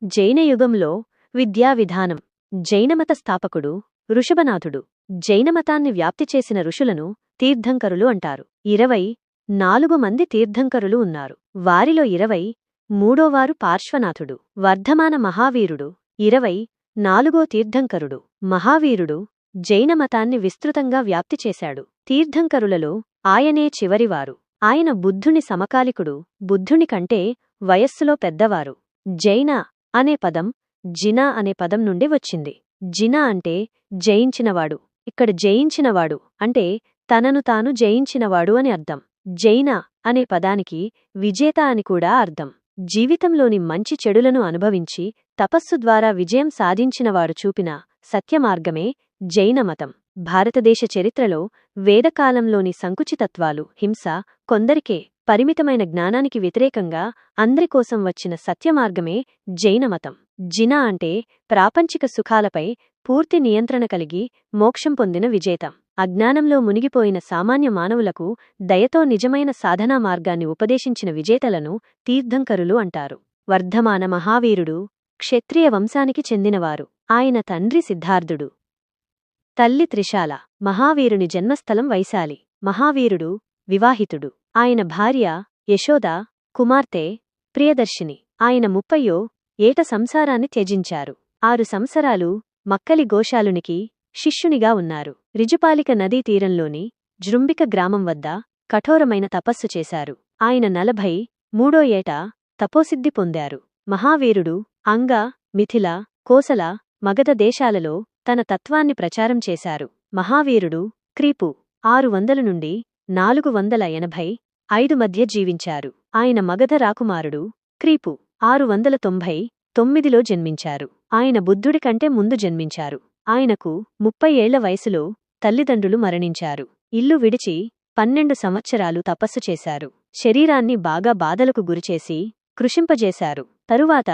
జైనయుగంలో విద్యా విధానం. జైనమత స్థాపకుడు ఋషభనాథుడు. జైనమతాన్ని వ్యాప్తి చేసిన ఋషులను తీర్థంకరులు అంటారు. 24 మంది తీర్థంకరులు ఉన్నారు. వారిలో 23వారు పార్శ్వనాథుడు. వర్ధమాన మహావీరుడు 24వ తీర్థంకరుడు. మహావీరుడు జైనమతాన్ని విస్తృతంగా వ్యాప్తి చేశాడు. తీర్థంకరులలో ఆయనే చివరివారు. ఆయన బుద్ధుని సమకాలికుడు. బుద్ధుని కంటే వయస్సులో పెద్దవారు. జైన అనే పదం జిన అనే పదం నుండి వచ్చింది. జిన అంటే జయించినవాడు. ఇక్కడ జయించినవాడు అంటే తనను తాను జయించినవాడు అని అర్థం. జైన అనే పదానికి విజేత అని కూడా అర్థం. జీవితంలోని మంచి చెడులను అనుభవించి తపస్సు ద్వారా విజయం సాధించినవాడు చూపిన సత్యమార్గమే జైనమతం. భారతదేశ చరిత్రలో వేదకాలంలోని సంకుచితత్వాలు, హింస, కొందరికే పరిమితమైన జ్ఞానానికి వ్యతిరేకంగా అందరికోసం వచ్చిన సత్యమార్గమే జైనమతం. జిన అంటే ప్రాపంచిక సుఖాలపై పూర్తి నియంత్రణ కలిగి మోక్షం పొందిన విజేతం. అజ్ఞానంలో మునిగిపోయిన సామాన్య మానవులకు దయతో నిజమైన సాధనా మార్గాన్ని ఉపదేశించిన విజేతలను తీర్థంకరులు అంటారు. వర్ధమాన మహావీరుడు క్షత్రియ వంశానికి చెందినవారు. ఆయన తండ్రి సిద్ధార్థుడు, తల్లి త్రిశాల. మహావీరుని జన్మస్థలం వైశాలి. మహావీరుడు వివాహితుడు. ఆయన భార్య యశోద, కుమార్తె ప్రియదర్శిని. ఆయన 30వ ఏట సంసారాన్ని త్యజించారు. 6 సంవత్సరాలు మక్కలి గోశాలునికి శిష్యునిగా ఉన్నారు. రిజుపాలిక నదీ తీరంలోని జృంబిక గ్రామం వద్ద కఠోరమైన తపస్సు చేశారు. ఆయన 43వ ఏట తపోసిద్ధి పొందారు. మహావీరుడు అంగ, మిథిల, కోసల, మగధ దేశాలలో తన తత్వాన్ని ప్రచారం చేశారు. మహావీరుడు క్రీపు 600 నుండి 485 మధ్య జీవించారు. ఆయన మగధ రాకుమారుడు. క్రీపు 699లో జన్మించారు. ఆయన బుద్ధుడి కంటే ముందు జన్మించారు. ఆయనకు 30 ఏళ్ల వయసులో తల్లిదండ్రులు మరణించారు. ఇల్లు విడిచి 12 సంవత్సరాలు తపస్సు చేశారు. శరీరాన్ని బాగా బాధలకు గురిచేసి కృషింపజేశారు. తరువాత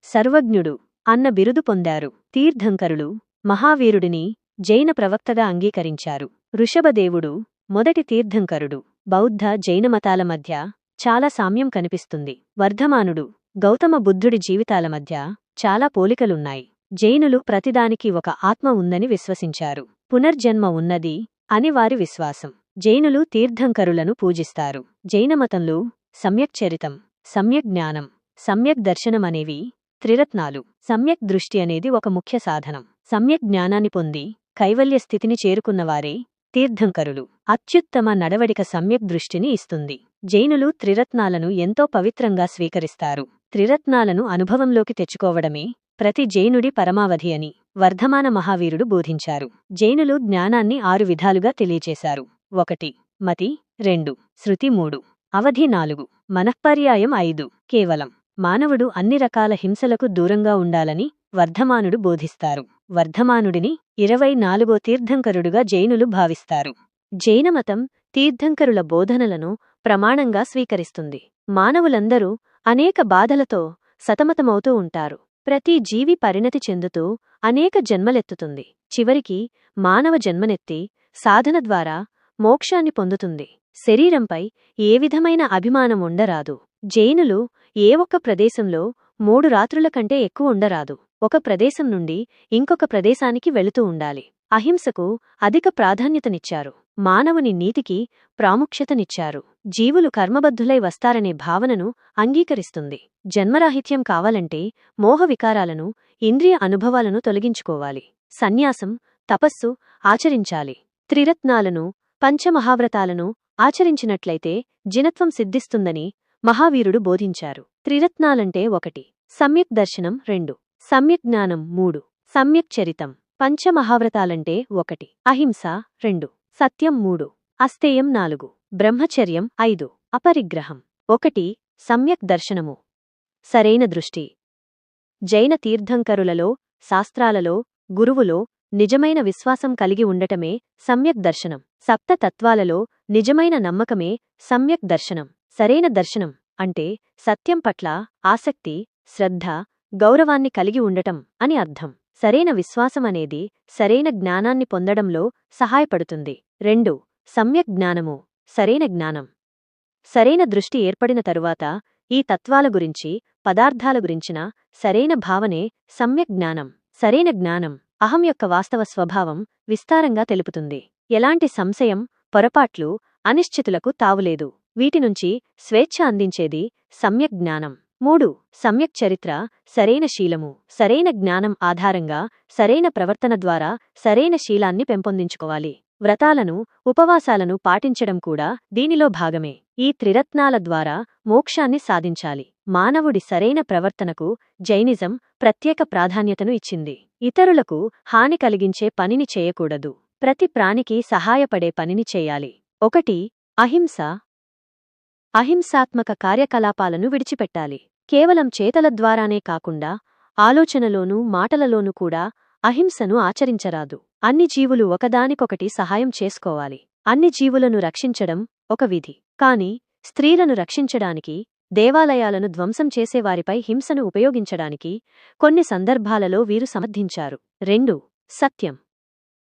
సర్వజ్ఞుడు అన్న బిరుదు పొందారు. తీర్థంకరులు మహావీరుడిని జైన ప్రవక్తగా అంగీకరించారు. ఋషభదేవుడు మొదటి తీర్థంకరుడు. బౌద్ధ, జైనమతాల మధ్య చాలా సామ్యం కనిపిస్తుంది. వర్ధమానుడు, గౌతమ బుద్ధుడి జీవితాల మధ్య చాలా పోలికలున్నాయి. జైనులు ప్రతిదానికి ఒక ఆత్మ ఉందని విశ్వసించారు. పునర్జన్మ ఉన్నది అని వారి విశ్వాసం. జైనులు తీర్థంకరులను పూజిస్తారు. జైనమతంలో సమ్యక్ చరితం, సమ్యక్ జ్ఞానం, సమ్యక్ దర్శనం అనేవి త్రిరత్నాలు. సమ్యక్ దృష్టి అనేది ఒక ముఖ్య సాధనం. సమ్యక్ జ్ఞానాన్ని పొంది కైవల్య స్థితిని చేరుకున్నవారే తీర్థంకరులు. అత్యుత్తమ నడవడిక సమ్యక్ దృష్టిని ఇస్తుంది. జైనులు త్రిరత్నాలను ఎంతో పవిత్రంగా స్వీకరిస్తారు. త్రిరత్నాలను అనుభవంలోకి తెచ్చుకోవడమే ప్రతి జైనుడి పరమావధి అని వర్ధమాన మహావీరుడు బోధించారు. జైనులు జ్ఞానాన్ని 6 విధాలుగా తెలియచేశారు. 1 మతి, 2 శృతి, 3 అవధి, 4 మనఃపర్యాయం, 5 కేవలం. మానవుడు అన్ని రకాల హింసలకు దూరంగా ఉండాలని వర్ధమానుడు బోధిస్తారు. వర్ధమానుడిని 24వ తీర్థంకరుడుగా జైనులు భావిస్తారు. జైనమతం తీర్థంకరుల బోధనలను ప్రమాణంగా స్వీకరిస్తుంది. మానవులందరూ అనేక బాధలతో సతమతమవుతూ ఉంటారు. ప్రతి జీవి పరిణతి చెందుతూ అనేక జన్మలెత్తుతుంది. చివరికి మానవ జన్మనెత్తి సాధన ద్వారా మోక్షాన్ని పొందుతుంది. శరీరంపై ఏ విధమైన అభిమానం ఉండరాదు. జైనులు ఏ ఒక్క ప్రదేశంలో 3 రాత్రుల కంటే ఎక్కువ ఉండరాదు. ఒక ప్రదేశం నుండి ఇంకొక ప్రదేశానికి వెళుతూ ఉండాలి. అహింసకు అధిక ప్రాధాన్యతనిచ్చారు. మానవుని నీతికి ప్రాముఖ్యతనిచ్చారు. జీవులు కర్మబద్ధులై వస్తారనే భావనను అంగీకరిస్తుంది. జన్మరాహిత్యం కావాలంటే మోహ వికారాలను, ఇంద్రియ అనుభవాలను తొలగించుకోవాలి. సన్యాసం, తపస్సు ఆచరించాలి. త్రిరత్నాలను, పంచమహావ్రతాలను ఆచరించినట్లయితే జినత్వం సిద్ధిస్తుందని మహావీరుడు బోధించారు. త్రిరత్నాలంటే 1 సమ్యక్ దర్శనం, 2 సమ్యక్ జ్ఞానం, 3 సమ్యక్ చరితం. పంచమహావ్రతాలంటే 1 అహింస, 2 సత్యం, 3 అస్తేయం, 4 బ్రహ్మచర్యం, 5 అపరిగ్రహం. 1 సమ్యక్ దర్శనము, సరైన దృష్టి. జైన తీర్థంకరులలో, శాస్త్రాలలో, గురువులో నిజమైన విశ్వాసం కలిగి ఉండటమే సమ్యక్ దర్శనం. సప్త తత్వాలలో నిజమైన నమ్మకమే సమ్యక్ దర్శనం. సరైన దర్శనం అంటే సత్యం పట్ల ఆసక్తి, శ్రద్ధ, గౌరవాన్ని కలిగి ఉండటం అని అర్థం. సరైన విశ్వాసం అనేది సరైన జ్ఞానాన్ని పొందడంలో సహాయపడుతుంది. 2 సమ్యక్ జ్ఞానము, సరైన జ్ఞానం. సరైన దృష్టి ఏర్పడిన తరువాత ఈ తత్వాల గురించి పదార్థాల గురించిన సరైన భావనే సమ్యక్ జ్ఞానం. సరైన జ్ఞానం అహం యొక్క వాస్తవ స్వభావం విస్తారంగా తెలుపుతుంది. ఎలాంటి సంశయం, పొరపాట్లు, అనిశ్చితులకు తావులేదు. వీటినుంచి స్వేచ్ఛ అందించేది సమ్యక్ జ్ఞానం. 3. సమ్యక్ చరిత్ర. సరైన శీలము. సరైన జ్ఞానం ఆధారంగా సరైన ప్రవర్తన ద్వారా సరైన శీలాన్ని పెంపొందించుకోవాలి. వ్రతాలను, ఉపవాసాలను పాటించడం కూడా దీనిలో భాగమే. ఈ త్రిరత్నాల ద్వారా మోక్షాన్ని సాధించాలి. మానవుడి సరైన ప్రవర్తనకు జైనిజం ప్రత్యేక ప్రాధాన్యతను ఇచ్చింది. ఇతరులకు హాని కలిగించే పనిని చేయకూడదు. ప్రతి ప్రాణికి సహాయపడే పనిని చేయాలి. 1. అహింస. అహింసాత్మక కార్యకలాపాలను విడిచిపెట్టాలి. కేవలం చేతల ద్వారానే కాకుండా ఆలోచనలోనూ మాటలలోనూ కూడా అహింసను ఆచరించరాదు. అన్ని జీవులు ఒకదానికొకటి సహాయం చేసుకోవాలి. అన్ని జీవులను రక్షించడం ఒక విధి. కాని స్త్రీలను రక్షించడానికి, దేవాలయాలను ధ్వంసం చేసేవారిపై హింసను ఉపయోగించడానికి కొన్ని సందర్భాలలో వీరు సమర్థించారు. 2. సత్యం.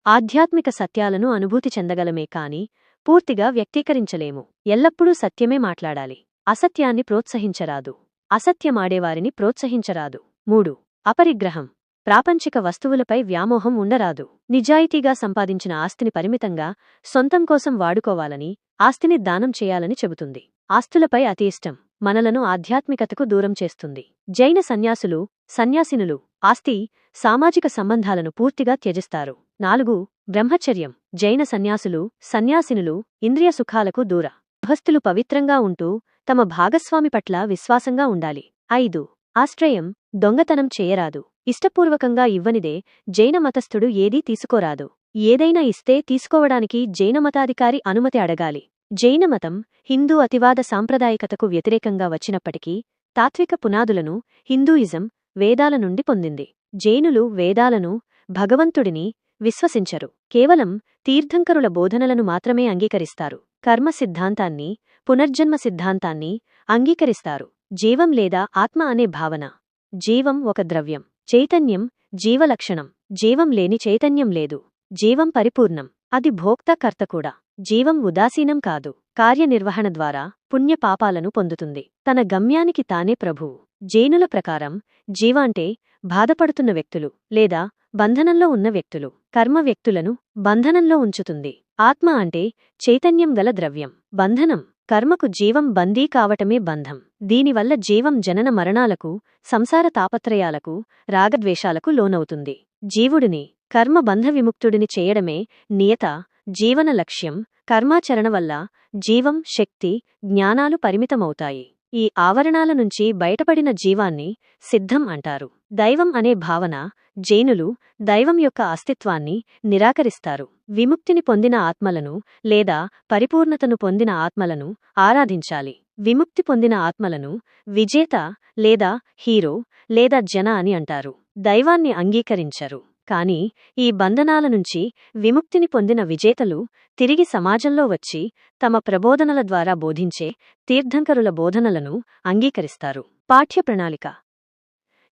ఆధ్యాత్మిక సత్యాలను అనుభూతి చెందగలమే కాని పూర్తిగా వ్యక్తీకరించలేము. ఎల్లప్పుడూ సత్యమే మాట్లాడాలి. అసత్యాన్ని ప్రోత్సహించరాదు. అసత్యమాడేవారిని ప్రోత్సహించరాదు. 3. అపరిగ్రహం. ప్రాపంచిక వస్తువులపై వ్యామోహం ఉండరాదు. నిజాయితీగా సంపాదించిన ఆస్తిని పరిమితంగా సొంతం కోసం వాడుకోవాలని, ఆస్తిని దానం చేయాలని చెబుతుంది. ఆస్తులపై అతి ఇష్టం మనలను ఆధ్యాత్మికతకు దూరం చేస్తుంది. జైన సన్యాసినులు ఆస్తి, సామాజిక సంబంధాలను పూర్తిగా త్యజిస్తారు. 4. బ్రహ్మచర్యం. జైన సన్యాసినులు ఇంద్రియ సుఖాలకు దూర గృహస్థులు పవిత్రంగా ఉంటూ తమ భాగస్వామి పట్ల విశ్వాసంగా ఉండాలి. 5. ఆశ్రయం. దొంగతనం చేయరాదు. ఇష్టపూర్వకంగా ఇవ్వనిదే జైన మతస్థుడు ఏదీ తీసుకోరాదు. ఏదైనా ఇస్తే తీసుకోవడానికి జైనమతాధికారి అనుమతి అడగాలి. జైనమతం హిందూ అతివాద సాంప్రదాయికతకు వ్యతిరేకంగా వచ్చినప్పటికీ తాత్విక పునాదులను హిందూయిజం వేదాల నుండి పొందింది. జైనులు వేదాలను, భగవంతుడిని విశ్వసించరు. కేవలం తీర్థంకరుల బోధనలను మాత్రమే అంగీకరిస్తారు. కర్మ సిద్ధాంతాన్ని, పునర్జన్మ సిద్ధాంతాన్ని అంగీకరిస్తారు. జీవం లేదా ఆత్మ అనే భావన. జీవం ఒక ద్రవ్యం. చైతన్యం జీవలక్షణం. జీవం లేని చైతన్యం లేదు. జీవం పరిపూర్ణం. అది భోక్త కర్త కూడా. జీవం ఉదాసీనం కాదు. కార్యనిర్వహణ ద్వారా పుణ్యపాపాలను పొందుతుంది. తన గమ్యానికి తానే ప్రభువు. జైనుల ప్రకారం జీవ అంటే బాధపడుతున్న వ్యక్తులు లేదా బంధనంలో ఉన్న వ్యక్తులు. కర్మ వ్యక్తులను బంధనంలో ఉంచుతుంది. ఆత్మ అంటే చైతన్యం గల ద్రవ్యం. బంధనం. కర్మకు జీవం బందీ కావటమే బంధం. దీనివల్ల జీవం జనన మరణాలకు, సంసార తాపత్రయాలకు, రాగద్వేషాలకు లోనవుతుంది. జీవుడిని కర్మ బంధ విముక్తుడిని చేయడమే నియత జీవన లక్ష్యం. కర్మాచరణ వల్ల జీవం, శక్తి, జ్ఞానాలు పరిమితమవుతాయి. ఈ ఆవరణాల నుంచి బయటపడిన జీవాన్ని సిద్ధం అంటారు. దైవం అనే భావన. జైనులు దైవం యొక్క అస్తిత్వాన్ని నిరాకరిస్తారు. విముక్తిని పొందిన ఆత్మలను లేదా పరిపూర్ణతను పొందిన ఆత్మలను ఆరాధించాలి. విముక్తి పొందిన ఆత్మలను విజేత లేదా హీరో లేదా జన అని అంటారు. దైవాన్ని అంగీకరించరు. కాని ఈ బంధనాల నుంచి విముక్తిని పొందిన విజేతలు తిరిగి సమాజంలో వచ్చి తమ ప్రబోధనల ద్వారా బోధించే తీర్థంకరుల బోధనలను అంగీకరిస్తారు. పాఠ్యప్రణాళిక.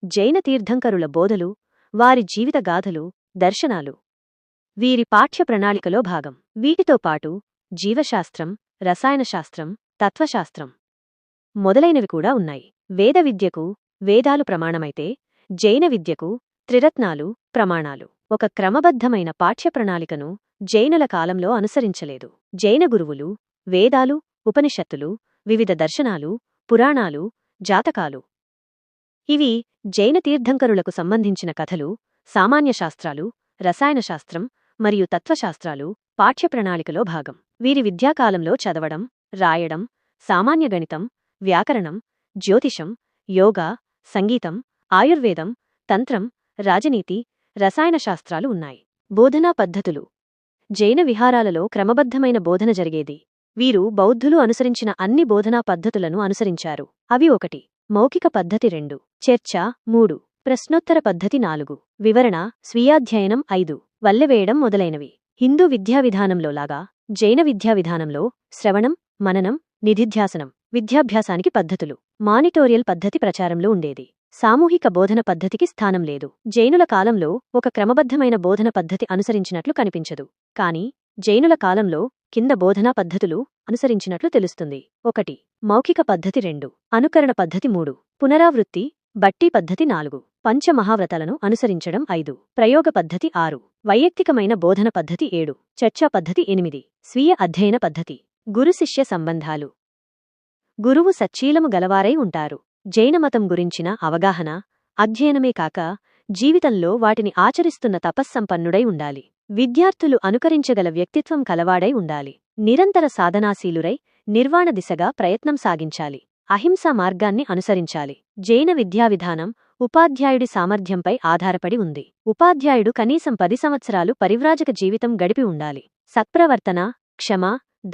జైన తీర్థంకరుల బోధలు, వారి జీవితగాథలు, దర్శనాలు వీరి పాఠ్యప్రణాళికలో భాగం. వీటితో పాటు జీవశాస్త్రం, రసాయనశాస్త్రం, తత్వశాస్త్రం మొదలైనవి కూడా ఉన్నాయి. వేద విద్యకు వేదాలు ప్రమాణమైతే జైన విద్యకు త్రిరత్నాలు ప్రమాణాలు. ఒక క్రమబద్ధమైన పాఠ్యప్రణాళికను జైనుల కాలంలో అనుసరించలేదు. జైన గురువులు వేదాలు, ఉపనిషత్తులు, వివిధ దర్శనాలు, పురాణాలు, జాతకాలు ఇవి జైన తీర్థంకరులకు సంబంధించిన కథలు, సామాన్య శాస్త్రాలు, రసాయనశాస్త్రం మరియు తత్వశాస్త్రాలు పాఠ్యప్రణాళికలో భాగం. వీరి విద్యాకాలంలో చదవడం, రాయడం, సామాన్య గణితం, వ్యాకరణం, జ్యోతిషం, యోగా, సంగీతం, ఆయుర్వేదం, తంత్రం, రాజనీతి, రసాయనశాస్త్రాలు ఉన్నాయి. బోధనా పద్ధతులు. జైన విహారాలలో క్రమబద్ధమైన బోధన జరిగేది. వీరు బౌద్ధులు అనుసరించిన అన్ని బోధనా పద్ధతులను అనుసరించారు. అవి 1. మౌఖిక పద్ధతి 2. చర్చ 3. ప్రశ్నోత్తర పద్ధతి 4. వివరణ, స్వీయాధ్యయనం 5. వల్లెవేయడం మొదలైనవి. హిందూ విద్యావిధానంలో లాగా జైన విద్యావిధానంలో శ్రవణం, మననం, నిధిధ్యాసనం విద్యాభ్యాసానికి పద్ధతులు. మానిటోరియల్ పద్ధతి ప్రచారంలో ఉండేది. సామూహిక బోధన పద్ధతికి స్థానం లేదు. జైనుల కాలంలో ఒక క్రమబద్ధమైన బోధన పద్ధతి అనుసరించినట్లు కనిపించదు. కాని జైనుల కాలంలో కింద బోధనా పద్ధతులు అనుసరించినట్లు తెలుస్తుంది. 1. మౌఖిక పద్ధతి 2. అనుకరణ పద్ధతి 3. పునరావృత్తి బట్టి పద్ధతి 4. పంచమహావ్రతాలను అనుసరించడం 5. ప్రయోగ పద్ధతి 6. వైయక్తికమైన బోధన పద్ధతి 7. చర్చా పద్ధతి 8. స్వీయ అధ్యయన పద్ధతి. గురు శిష్య సంబంధాలు. గురువు సచ్చీలము గలవారై ఉంటారు. జైనమతం గురించిన అవగాహన, అధ్యయనమే కాక జీవితంలో వాటిని ఆచరిస్తున్న తపస్సంపన్నుడై ఉండాలి. విద్యార్థులు అనుకరించగల వ్యక్తిత్వం కలవాడై ఉండాలి. నిరంతర సాధనాశీలురై నిర్వాణ దిశగా ప్రయత్నం సాగించాలి. అహింసా మార్గాన్ని అనుసరించాలి. జైన విద్యావిధానం ఉపాధ్యాయుడి సామర్థ్యంపై ఆధారపడి ఉంది. ఉపాధ్యాయుడు కనీసం 10 సంవత్సరాలు పరివ్రాజక జీవితం గడిపి ఉండాలి. సత్ప్రవర్తన, క్షమ,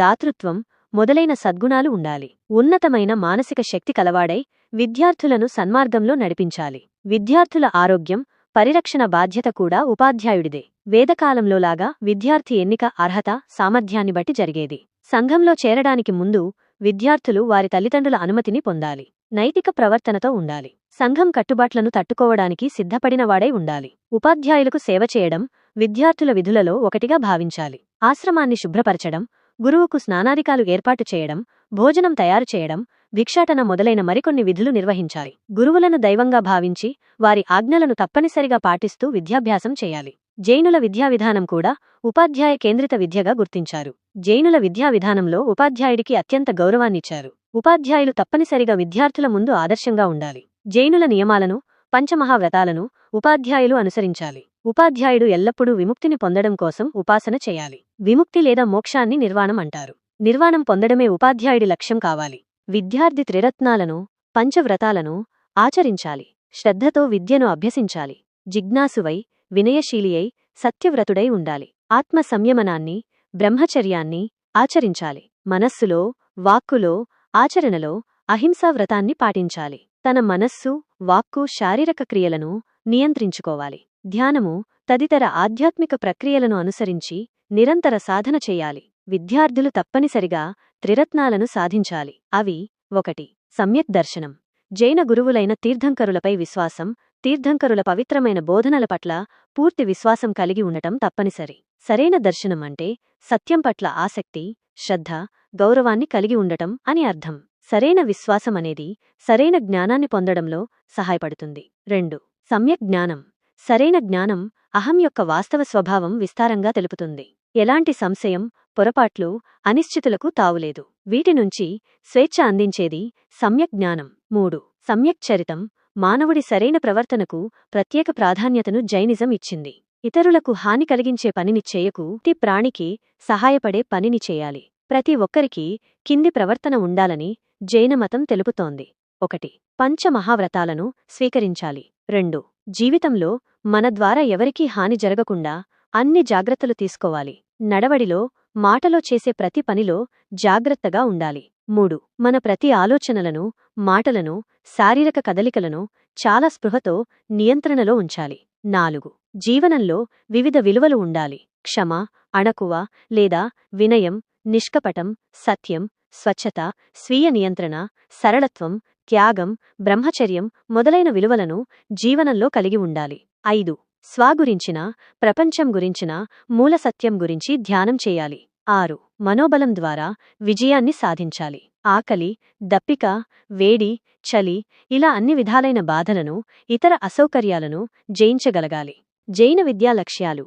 దాతృత్వం మొదలైన సద్గుణాలు ఉండాలి. ఉన్నతమైన మానసిక శక్తి కలవాడై విద్యార్థులను సన్మార్గంలో నడిపించాలి. విద్యార్థుల ఆరోగ్యం, పరిరక్షణ బాధ్యత కూడా ఉపాధ్యాయుడిదే. వేదకాలంలోలాగా విద్యార్థి ఎన్నిక అర్హత, సామర్థ్యాన్ని బట్టి జరిగేది. సంఘంలో చేరడానికి ముందు విద్యార్థులు వారి తల్లిదండ్రుల అనుమతిని పొందాలి. నైతిక ప్రవర్తనతో ఉండాలి. సంఘం కట్టుబాట్లను తట్టుకోవడానికి సిద్ధపడినవాడై ఉండాలి. ఉపాధ్యాయులకు సేవ చేయడం విద్యార్థుల విధులలో ఒకటిగా భావించాలి. ఆశ్రమాన్ని శుభ్రపరచడం, గురువుకు స్నానాదికాలు ఏర్పాటు చేయడం, భోజనం తయారు చేయడం, భిక్షాటన మొదలైన మరికొన్ని విధులు నిర్వహించాలి. గురువులను దైవంగా భావించి వారి ఆజ్ఞలను తప్పనిసరిగా పాటిస్తూ విద్యాభ్యాసం చేయాలి. జైనుల విద్యావిధానం కూడా ఉపాధ్యాయ కేంద్రిత విద్యగా గుర్తించారు. జైనుల విద్యావిధానంలో ఉపాధ్యాయుడికి అత్యంత గౌరవాన్నిచ్చారు. ఉపాధ్యాయులు తప్పనిసరిగా విద్యార్థుల ముందు ఆదర్శంగా ఉండాలి. జైనుల నియమాలను, పంచమహావ్రతాలను ఉపాధ్యాయులు అనుసరించాలి. ఉపాధ్యాయుడు ఎల్లప్పుడూ విముక్తిని పొందడం కోసం ఉపాసన చేయాలి. విముక్తి లేదా మోక్షాన్ని నిర్వాణం అంటారు. నిర్వాణం పొందడమే ఉపాధ్యాయుడి లక్ష్యం కావాలి. విద్యార్థి త్రిరత్నాలను, పంచవ్రతాలను ఆచరించాలి. శ్రద్ధతో విద్యను అభ్యసించాలి. జిజ్ఞాసువై, వినయశీలియై, సత్యవ్రతుడై ఉండాలి. ఆత్మ సంయమనాన్ని, బ్రహ్మచర్యాన్ని ఆచరించాలి. మనస్సులో, వాక్కులో, ఆచరణలో అహింసావ్రతాన్ని పాటించాలి. తన మనస్సు, వాక్కు, శారీరక క్రియలను నియంత్రించుకోవాలి. ధ్యానము తదితర ఆధ్యాత్మిక ప్రక్రియలను అనుసరించి నిరంతర సాధన చేయాలి. విద్యార్థులు తప్పనిసరిగా త్రిరత్నాలను సాధించాలి. అవి 1. సమ్యక్ దర్శనం. జైన గురువులైన తీర్థంకరులపై విశ్వాసం, తీర్థంకరుల పవిత్రమైన బోధనల పట్ల పూర్తి విశ్వాసం కలిగి ఉండటం తప్పనిసరి. సరైన దర్శనం అంటే సత్యం పట్ల ఆసక్తి, శ్రద్ధ, గౌరవాన్ని కలిగి ఉండటం అని అర్థం. సరైన విశ్వాసమనేది సరైన జ్ఞానాన్ని పొందడంలో సహాయపడుతుంది. 2. సమ్యక్ జ్ఞానం. సరైన జ్ఞానం అహం యొక్క వాస్తవ స్వభావం విస్తారంగా తెలుపుతుంది. ఎలాంటి సంశయం, పొరపాట్లు, అనిశ్చితులకు తావులేదు. వీటి నుంచి స్వేచ్ఛ అందించేది సమ్యక్ జ్ఞానం. 3. సమ్యక్ చరితం. మానవుడి సరైన ప్రవర్తనకు ప్రత్యేక ప్రాధాన్యతను జైనిజం ఇచ్చింది. ఇతరులకు హాని కలిగించే పనిని చేయకు, ప్రతి ప్రాణికి సహాయపడే పనిని చేయాలి. ప్రతి ఒక్కరికి కింది ప్రవర్తన ఉండాలని జైనమతం తెలుపుతోంది. 1. పంచమహావ్రతాలను స్వీకరించాలి. 2. జీవితంలో మన ద్వారా ఎవరికీ హాని జరగకుండా అన్ని జాగ్రత్తలు తీసుకోవాలి. నడవడిలో, మాటలో చేసే ప్రతి పనిలో జాగ్రత్తగా ఉండాలి. 3. మన ప్రతి ఆలోచనలను, మాటలను, శారీరక కదలికలను చాలా స్పృహతో నియంత్రణలో ఉంచాలి. 4. జీవనంలో వివిధ విలువలు ఉండాలి. క్షమ, అణకువ లేదా వినయం, నిష్కపటం, సత్యం, స్వచ్ఛత, స్వీయ నియంత్రణ, సరళత్వం, త్యాగం, బ్రహ్మచర్యం మొదలైన విలువలను జీవనంలో కలిగి ఉండాలి. 5. స్వ గురించిన, ప్రపంచం గురించిన మూల సత్యం గురించి ధ్యానం చేయాలి. 6. మనోబలం ద్వారా విజయాన్ని సాధించాలి. ఆకలి, దప్పిక, వేడి, చలి ఇలా అన్ని విధాలైన బాధలను, ఇతర అసౌకర్యాలను జయించగలగాలి. జైన విద్యా లక్ష్యాలు.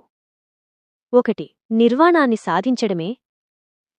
1. నిర్వాణాన్ని సాధించడమే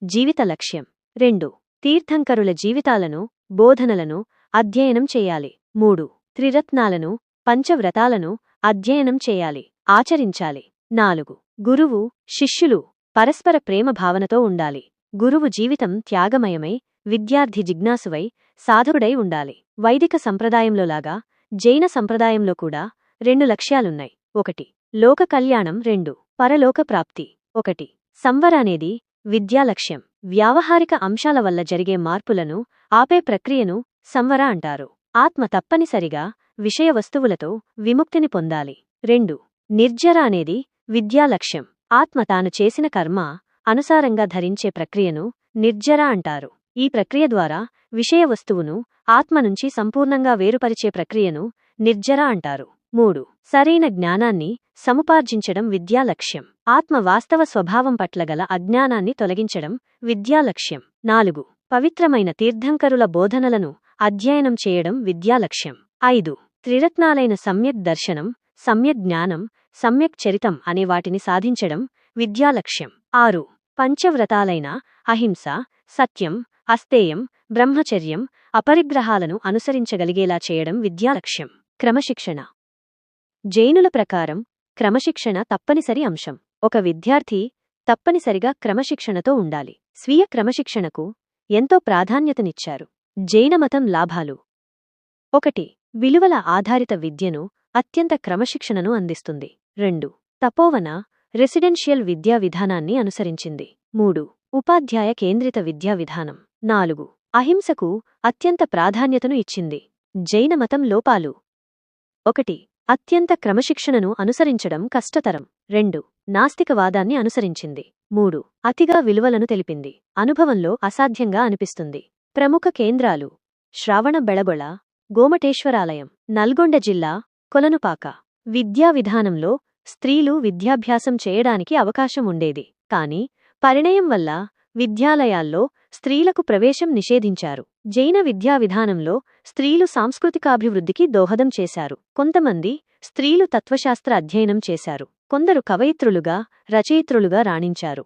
జీవిత లక్ష్యం. 2. తీర్థంకరుల జీవితాలను, బోధనలను అధ్యయనం చేయాలి. 3. త్రిరత్నాలను, పంచవ్రతాలను అధ్యయనం చేయాలి, ఆచరించాలి. 4. గురువు, శిష్యులు పరస్పర ప్రేమ భావనతో ఉండాలి. గురువు జీవితం త్యాగమయమై, విద్యార్థి జిజ్ఞాసువై, సాధకుడై ఉండాలి. వైదిక సంప్రదాయంలోలాగా జైన సంప్రదాయంలో కూడా 2 లక్ష్యాలున్నాయి. 1. లోక కళ్యాణం. 2. పరలోక ప్రాప్తి. 1. సంవర అనేది విద్యా లక్ష్యం. వ్యావహారిక అంశాల వల్ల జరిగే మార్పులను ఆపే ప్రక్రియను సంవర అంటారు. ఆత్మ తప్పనిసరిగా విషయ వస్తువులతో విముక్తిని పొందాలి. 2. నిర్జర అనేది విద్యా లక్ష్యం. ఆత్మ తాను చేసిన కర్మ అనుసారంగా ధరించే ప్రక్రియను నిర్జర అంటారు. ఈ ప్రక్రియ ద్వారా విషయ వస్తువును ఆత్మ నుంచి సంపూర్ణంగా వేరుపరిచే ప్రక్రియను నిర్జర అంటారు. 3. సరైన జ్ఞానాన్ని సముపార్జించడం విద్యా లక్ష్యం. ఆత్మ వాస్తవ స్వభావం పట్ల గల అజ్ఞానాన్ని తొలగించడం విద్యా లక్ష్యం. 4. పవిత్రమైన తీర్థంకరుల బోధనలను అధ్యయనం చేయడం విద్యా లక్ష్యం. 5. త్రిరత్నాలైన సమ్యక్ దర్శనం, సమ్యక్ జ్ఞానం, సమ్యక్ చరితం అనే వాటిని సాధించడం విద్యా లక్ష్యం. 6. పంచవ్రతాలైన అహింస, సత్యం, అస్తేయం, బ్రహ్మచర్యం, అపరిగ్రహాలను అనుసరించగలిగేలా చేయడం విద్యా లక్ష్యం. క్రమశిక్షణ. జైనుల ప్రకారం క్రమశిక్షణ తప్పనిసరి అంశం. ఒక విద్యార్థి తప్పనిసరిగా క్రమశిక్షణతో ఉండాలి. స్వీయ క్రమశిక్షణకు ఎంతో ప్రాధాన్యతనిచ్చారు. జైనమతం లాభాలు. 1. విలువల ఆధారిత విద్యను అత్యంత క్రమశిక్షణను అందిస్తుంది. 2. తపోవన రెసిడెన్షియల్ విద్యా విధానాన్ని అనుసరించింది. 3. ఉపాధ్యాయ కేంద్రిత విద్యా విధానం. 4. అహింసకు అత్యంత ప్రాధాన్యతను ఇచ్చింది. జైనమతం లోపాలు. 1. అత్యంత క్రమశిక్షణను అనుసరించడం కష్టతరం. 2. నాస్తికవాదాన్ని అనుసరించింది. 3. అతిగా విలువలను తెలిపింది. అనుభవంలో అసాధ్యంగా అనిపిస్తుంది. ప్రముఖ కేంద్రాలు: శ్రావణబెళగొళ, గోమటేశ్వరాలయం, నల్గొండ జిల్లా, కొలనుపాక. విద్యా విధానంలో స్త్రీలు విద్యాభ్యాసం చేయడానికి అవకాశం ఉండేది. కాని పరిణయం వల్ల విద్యాలయాల్లో స్త్రీలకు ప్రవేశం నిషేధించారు. జైన విద్యా విధానంలో స్త్రీలు సాంస్కృతికాభివృద్ధికి దోహదం చేశారు. కొంతమంది స్త్రీలు తత్వశాస్త్ర అధ్యయనం చేశారు. కొందరు కవయిత్రులుగా, రచయిత్రులుగా రాణించారు.